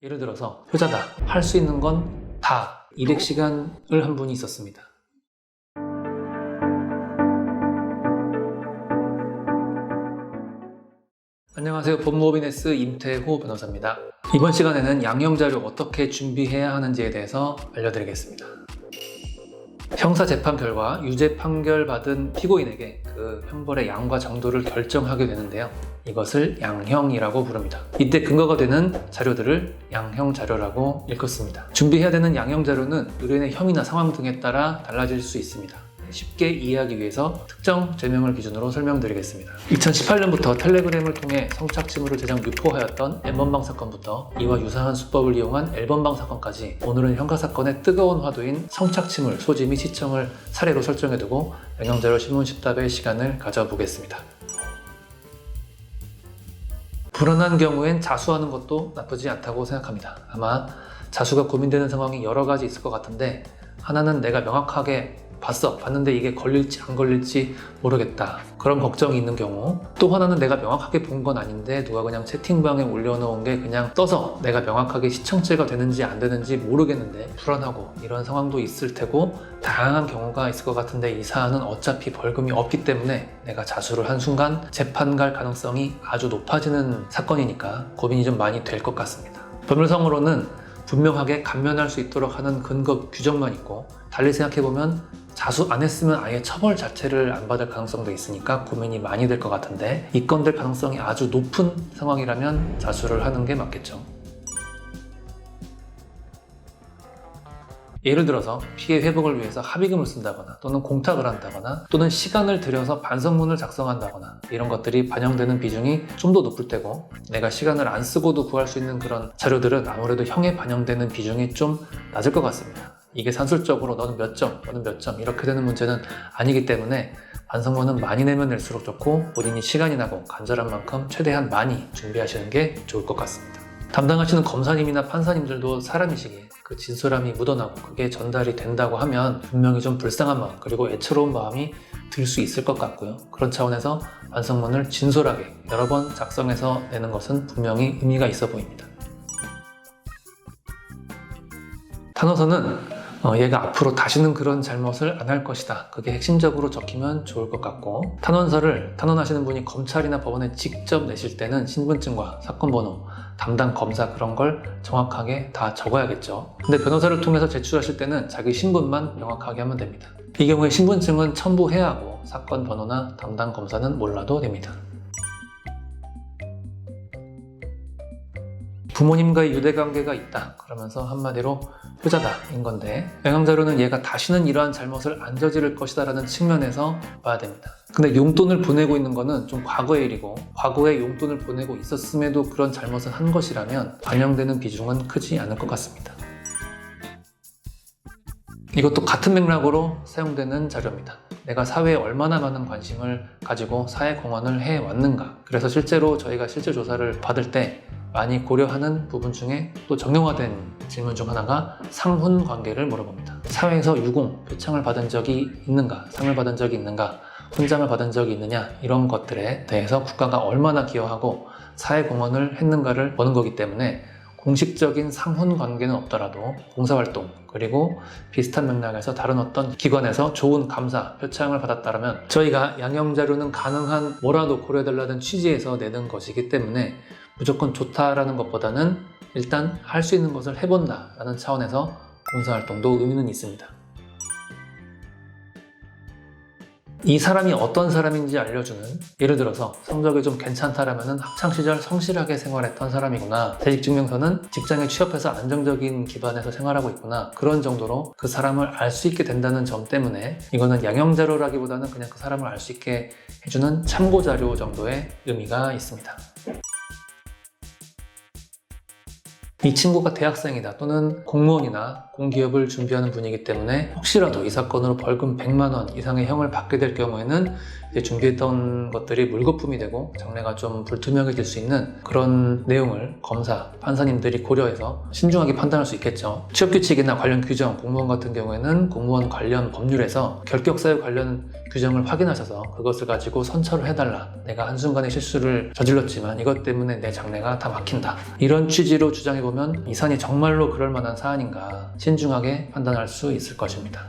예를 들어서 효자다, 할 수 있는 건 다 200시간을 한 분이 있었습니다. 안녕하세요. 법무법인S 임태호 변호사입니다. 이번 시간에는 양형자료 어떻게 준비해야 하는지에 대해서 알려드리겠습니다. 형사재판 결과 유죄 판결 받은 피고인에게 그 형벌의 양과 정도를 결정하게 되는데요. 이것을 양형이라고 부릅니다. 이때 근거가 되는 자료들을 양형자료라고 일컫습니다. 준비해야 되는 양형자료는 의뢰인의 혐의나 상황 등에 따라 달라질 수 있습니다. 쉽게 이해하기 위해서 특정 죄명을 기준으로 설명드리겠습니다. 2018년부터 텔레그램을 통해 성착취물을 대상 유포하였던 N번방 사건부터 이와 유사한 수법을 이용한 L번방 사건까지 오늘은 형사사건의 뜨거운 화두인 성착취물 소지 및 시청을 사례로 설정해두고 양형자료 신문십답의 시간을 가져보겠습니다. 불안한 경우엔 자수하는 것도 나쁘지 않다고 생각합니다. 아마 자수가 고민되는 상황이 여러 가지 있을 것 같은데 하나는 내가 명확하게 봤는데 이게 걸릴지 안 걸릴지 모르겠다, 그런 걱정이 있는 경우, 또 하나는 내가 명확하게 본 건 아닌데 누가 그냥 채팅방에 올려놓은 게 그냥 떠서 내가 명확하게 시청죄가 되는지 안 되는지 모르겠는데 불안하고, 이런 상황도 있을 테고 다양한 경우가 있을 것 같은데 이 사안은 어차피 벌금이 없기 때문에 내가 자수를 한 순간 재판 갈 가능성이 아주 높아지는 사건이니까 고민이 좀 많이 될 것 같습니다. 법률상으로는 분명하게 감면할 수 있도록 하는 근거 규정만 있고, 달리 생각해보면 자수 안 했으면 아예 처벌 자체를 안 받을 가능성도 있으니까 고민이 많이 될 것 같은데, 입건될 가능성이 아주 높은 상황이라면 자수를 하는 게 맞겠죠. 예를 들어서 피해 회복을 위해서 합의금을 쓴다거나 또는 공탁을 한다거나 또는 시간을 들여서 반성문을 작성한다거나, 이런 것들이 반영되는 비중이 좀 더 높을 테고, 내가 시간을 안 쓰고도 구할 수 있는 그런 자료들은 아무래도 형에 반영되는 비중이 좀 낮을 것 같습니다. 이게 산술적으로 너는 몇 점, 너는 몇 점 이렇게 되는 문제는 아니기 때문에 반성문은 많이 내면 낼수록 좋고, 본인이 시간이 나고 간절한 만큼 최대한 많이 준비하시는 게 좋을 것 같습니다. 담당하시는 검사님이나 판사님들도 사람이시기에 그 진솔함이 묻어나고 그게 전달이 된다고 하면 분명히 좀 불쌍한 마음, 그리고 애처로운 마음이 들 수 있을 것 같고요. 그런 차원에서 반성문을 진솔하게 여러 번 작성해서 내는 것은 분명히 의미가 있어 보입니다. 탄원서는 얘가 앞으로 다시는 그런 잘못을 안 할 것이다, 그게 핵심적으로 적히면 좋을 것 같고, 탄원서를 탄원하시는 분이 검찰이나 법원에 직접 내실 때는 신분증과 사건번호, 담당 검사 그런 걸 정확하게 다 적어야겠죠. 근데 변호사를 통해서 제출하실 때는 자기 신분만 명확하게 하면 됩니다. 이 경우에 신분증은 첨부해야 하고 사건 번호나 담당 검사는 몰라도 됩니다. 부모님과의 유대관계가 있다 그러면서 한마디로 효자다인 건데, 양형자료는 얘가 다시는 이러한 잘못을 안 저지를 것이다 라는 측면에서 봐야 됩니다. 근데 용돈을 보내고 있는 거는 좀 과거의 일이고, 과거에 용돈을 보내고 있었음에도 그런 잘못을 한 것이라면 반영되는 비중은 크지 않을 것 같습니다. 이것도 같은 맥락으로 사용되는 자료입니다. 내가 사회에 얼마나 많은 관심을 가지고 사회 공헌을 해왔는가, 그래서 실제로 저희가 실제 조사를 받을 때 많이 고려하는 부분 중에 또 정형화된 질문 중 하나가 상훈 관계를 물어봅니다. 사회에서 유공, 표창을 받은 적이 있는가, 상을 받은 적이 있는가, 훈장을 받은 적이 있느냐, 이런 것들에 대해서 국가가 얼마나 기여하고 사회 공헌을 했는가를 보는 거기 때문에 공식적인 상훈 관계는 없더라도 봉사활동, 그리고 비슷한 맥락에서 다른 어떤 기관에서 좋은 감사, 표창을 받았다면 저희가 양형자료는 가능한 뭐라도 고려해달라는 취지에서 내는 것이기 때문에 무조건 좋다라는 것보다는 일단 할 수 있는 것을 해본다라는 차원에서 봉사활동도 의미는 있습니다. 이 사람이 어떤 사람인지 알려주는, 예를 들어서 성적이 좀 괜찮다라면 학창시절 성실하게 생활했던 사람이구나, 재직증명서는 직장에 취업해서 안정적인 기반에서 생활하고 있구나, 그런 정도로 그 사람을 알 수 있게 된다는 점 때문에 이거는 양형자료라기보다는 그냥 그 사람을 알 수 있게 해주는 참고자료 정도의 의미가 있습니다. 이 친구가 대학생이다 또는 공무원이나 공기업을 준비하는 분이기 때문에 혹시라도 이 사건으로 벌금 100만 원 이상의 형을 받게 될 경우에는 이제 준비했던 것들이 물거품이 되고 장래가 좀 불투명해질 수 있는 그런 내용을 검사, 판사님들이 고려해서 신중하게 판단할 수 있겠죠. 취업규칙이나 관련 규정, 공무원 같은 경우에는 공무원 관련 법률에서 결격사유 관련 규정을 확인하셔서 그것을 가지고 선처를 해달라. 내가 한순간에 실수를 저질렀지만 이것 때문에 내 장래가 다 막힌다. 이런 취지로 주장해보면 이 사안이 정말로 그럴 만한 사안인가 신중하게 판단할 수 있을 것입니다.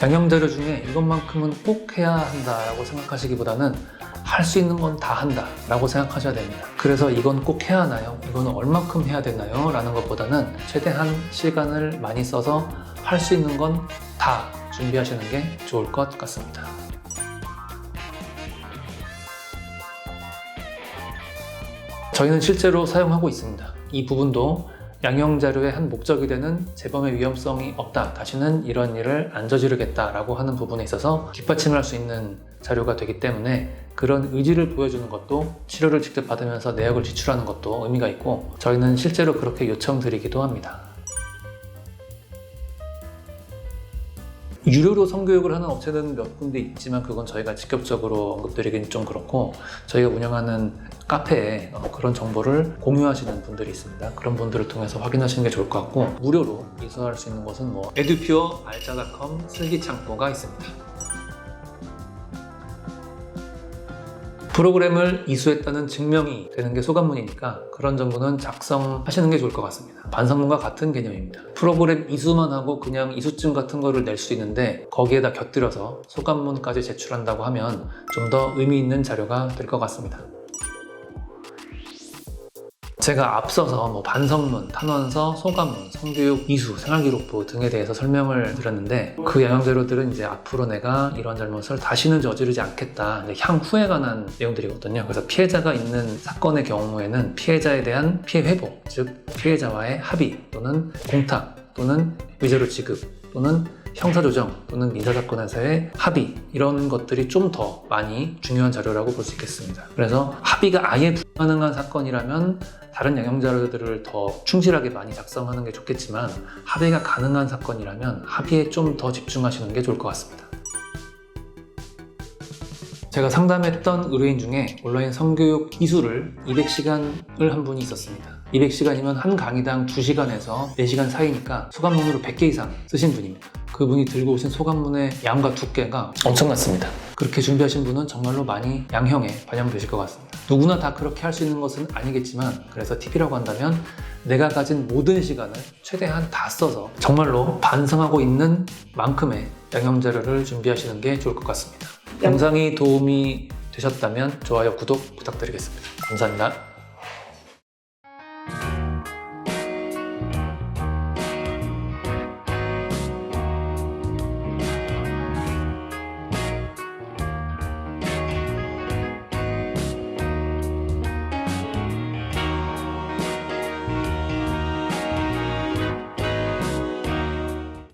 양형자료 중에 이것만큼은 꼭 해야 한다라고 생각하시기보다는 할 수 있는 건 다 한다 라고 생각하셔야 됩니다. 그래서 이건 꼭 해야 하나요? 이거는 얼마큼 해야 되나요? 라는 것보다는 최대한 시간을 많이 써서 할 수 있는 건 다 준비하시는 게 좋을 것 같습니다. 저희는 실제로 사용하고 있습니다. 이 부분도 양형자료의 한 목적이 되는 재범의 위험성이 없다, 다시는 이런 일을 안 저지르겠다 라고 하는 부분에 있어서 뒷받침을 할 수 있는 자료가 되기 때문에 그런 의지를 보여주는 것도 치료를 직접 받으면서 내역을 지출하는 것도 의미가 있고 저희는 실제로 그렇게 요청드리기도 합니다. 유료로 성교육을 하는 업체는 몇 군데 있지만 그건 저희가 직접적으로 언급드리긴 좀 그렇고 저희가 운영하는 카페에 그런 정보를 공유하시는 분들이 있습니다. 그런 분들을 통해서 확인하시는 게 좋을 것 같고 무료로 이수할 수 있는 곳은 에듀퓨어 알짜.com 슬기창고가 있습니다. 프로그램을 이수했다는 증명이 되는 게 소감문이니까 그런 정보는 작성하시는 게 좋을 것 같습니다. 반성문과 같은 개념입니다. 프로그램 이수만 하고 그냥 이수증 같은 거를 낼 수 있는데 거기에다 곁들여서 소감문까지 제출한다고 하면 좀 더 의미 있는 자료가 될 것 같습니다. 제가 앞서서 반성문, 탄원서, 소감문, 성교육, 이수, 생활기록부 등에 대해서 설명을 드렸는데 그 양형자료들은 이제 앞으로 내가 이런 잘못을 다시는 저지르지 않겠다 향후에 관한 내용들이거든요. 그래서 피해자가 있는 사건의 경우에는 피해자에 대한 피해 회복, 즉 피해자와의 합의 또는 공탁 또는 위자료 지급 또는 형사조정 또는 민사사건에서의 합의 이런 것들이 좀 더 많이 중요한 자료라고 볼 수 있겠습니다. 그래서 합의가 아예 불가능한 사건이라면 다른 양형자료들을 더 충실하게 많이 작성하는 게 좋겠지만 합의가 가능한 사건이라면 합의에 좀 더 집중하시는 게 좋을 것 같습니다. 제가 상담했던 의뢰인 중에 온라인 성교육 이수를 200시간을 한 분이 있었습니다. 200시간이면 한 강의당 2시간에서 4시간 사이니까 소감문으로 100개 이상 쓰신 분입니다. 그분이 들고 오신 소감문의 양과 두께가 엄청났습니다. 그렇게 준비하신 분은 정말로 많이 양형에 반영되실 것 같습니다. 누구나 다 그렇게 할 수 있는 것은 아니겠지만 그래서 팁이라고 한다면 내가 가진 모든 시간을 최대한 다 써서 정말로 반성하고 있는 만큼의 양형자료를 준비하시는 게 좋을 것 같습니다. 영상이 도움이 되셨다면 좋아요, 구독 부탁드리겠습니다. 감사합니다.